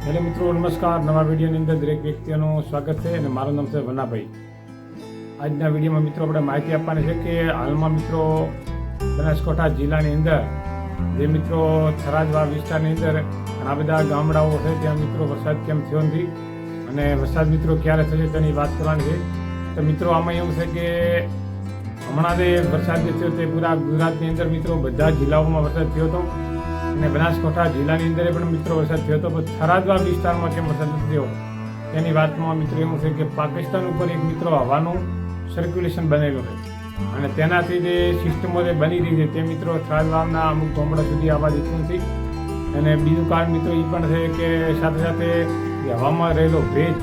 Hello મિત્રો, નમસ્કાર. નવા વિડીયોની અંદર દરેક વ્યક્તિનું સ્વાગત છે અને મારું નામ છે વનાભાઈ. આજના વિડીયોમાં મિત્રો આપણે માહિતી આપવાની છે કે હાલમાં મિત્રો બનાસકાંઠા જિલ્લાની અંદર જે મિત્રો થરાદવા વિસ્તારની અંદર ઘણા બધા ગામડાઓ છે ત્યાં મિત્રો વરસાદ કેમ થયો નથી અને વરસાદ મિત્રો ક્યારે થશે તેની વાત કરવાની છે. તો મિત્રો આમાં એવું છે કે હમણાં જે વરસાદ જે થયો તે પૂરા ગુજરાતની અંદર મિત્રો બધા જિલ્લાઓમાં વરસાદ થયો હતો અને બનાસકાંઠા જિલ્લાની અંદર પણ મિત્રો વરસાદ થયો હતો. પણ થરાદવા વિસ્તારમાં કેમ વરસાદ નથી થયો તેની વાતમાં મિત્રો એવું છે કે પાકિસ્તાન ઉપર એક મિત્રો હવાનું સર્ક્યુલેશન બનેલું છે અને તેનાથી જે સિસ્ટમો જે બની રહી છે તે મિત્રો થરાદવાના અમુક ગામડા સુધી આવવા દેતું નથી. અને બીજું કારણ મિત્રો એ પણ છે કે સાથે સાથે હવામાં રહેલો ભેજ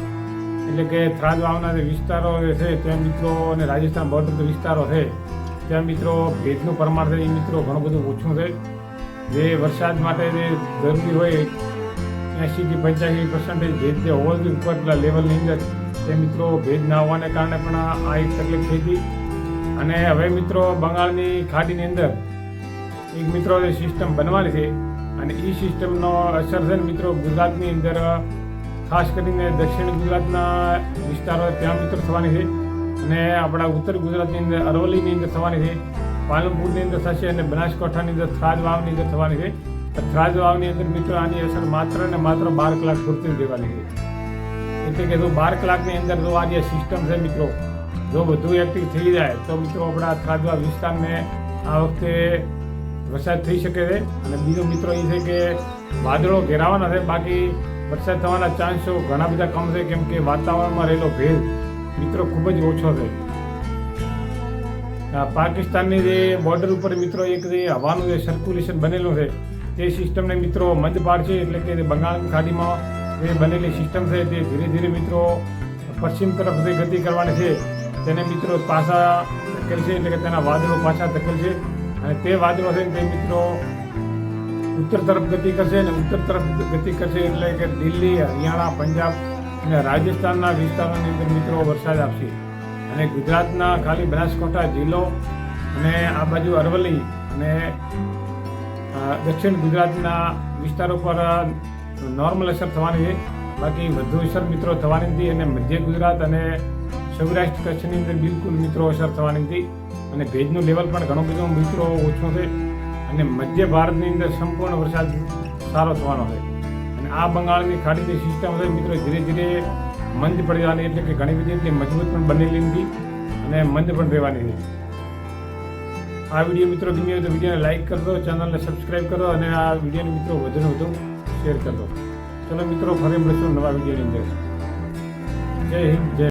એટલે કે થરાદવાના જે વિસ્તારો છે ત્યાં મિત્રો અને રાજસ્થાન બોર્ડર વિસ્તારો છે ત્યાં મિત્રો ભેજનું પ્રમાણ છે એ મિત્રો ઘણું બધું ઓછું છે. જે વરસાદ માટે જે જરૂરી હોય 80-85% ભેજ જે હોવો જોઈએ ઉપરના લેવલની અંદર તે મિત્રો ભેજ ના હોવાને કારણે પણ આ એક તકલીફ થઈ હતી. અને હવે મિત્રો બંગાળની ખાડીની અંદર એક મિત્રો જે સિસ્ટમ બનવાની છે અને એ સિસ્ટમનો અસર છે ને મિત્રો ગુજરાતની અંદર ખાસ કરીને દક્ષિણ ગુજરાતના વિસ્તારો ત્યાં મિત્રો થવાની છે અને આપણા ઉત્તર ગુજરાતની અંદર અરવલ્લીની અંદર થવાની છે, પાલનપુરની અંદર થશે અને બનાસકાંઠાની અંદર થરાદવાવની અંદર થવાની છે. થરાદવાવની અંદર મિત્રો આની અસર માત્ર ને માત્ર 12 કલાક પૂરતી રહેવાની છે. એટલે કે જો 12 કલાકની અંદર જો આ જે સિસ્ટમ છે મિત્રો જો બધું એક્ટિવ થઈ જાય તો મિત્રો આપણા થરાદવા વિસ્તારને આ વખતે વરસાદ થઈ શકે છે. અને બીજો મિત્રો એ છે કે વાદળો ઘેરાવાના છે, બાકી વરસાદ થવાના ચાન્સો ઘણા બધા કમ છે કેમ કે વાતાવરણમાં રહેલો ભેજ મિત્રો ખૂબ જ ઓછો છે. પાકિસ્તાનની જે બોર્ડર ઉપર મિત્રો એક જે હવાનું જે સર્ક્યુલેશન બનેલું છે તે સિસ્ટમને મિત્રો મંદ પાડશે. એટલે કે બંગાળની ખાડીમાં જે બનેલી સિસ્ટમ છે તે ધીરે ધીરે મિત્રો પશ્ચિમ તરફ જે ગતિ કરવાની છે તેને મિત્રો પાછા ધકેલશે. એટલે કે તેના વાદળો પાછા ધકેલશે અને તે વાદળો છે તે મિત્રો ઉત્તર તરફ ગતિ કરશે અને ઉત્તર તરફ ગતિ કરશે એટલે કે દિલ્હી, હરિયાણા, પંજાબ અને રાજસ્થાનના વિસ્તારોની અંદર મિત્રો વરસાદ આપશે. અને ગુજરાતના ખાલી બનાસકાંઠા જિલ્લો અને આ બાજુ અરવલ્લી અને દક્ષિણ ગુજરાતના વિસ્તારો પર નોર્મલ અસર થવાની છે, બાકી વધુ અસર મિત્રો થવાની નથી. અને મધ્ય ગુજરાત અને સૌરાષ્ટ્ર કચ્છની અંદર બિલકુલ મિત્રો અસર થવાની નથી. અને ભેજનું લેવલ પણ ઘણું બધું મિત્રો ઓછું છે અને મધ્ય ભારતની અંદર સંપૂર્ણ વરસાદ સારો થવાનો છે. અને આ બંગાળની ખાડીની સિસ્ટમ છે મિત્રો ધીરે ધીરે મંદ પડી જવાની, એટલે કે ઘણી બધી એટલી મજબૂત પણ બનેલી નથી અને મંદ પણ રહેવાની છે. આ વિડીયો મિત્રો ગમ્યો હોય તો વિડીયોને લાઇક કરજો, ચેનલને સબસ્ક્રાઈબ કરો અને આ વિડીયોને મિત્રો વધુને વધુ શેર કરજો. ચલો મિત્રો ફરી મળીશું નવા વિડીયોની અંદર. જય હિન્દ, જય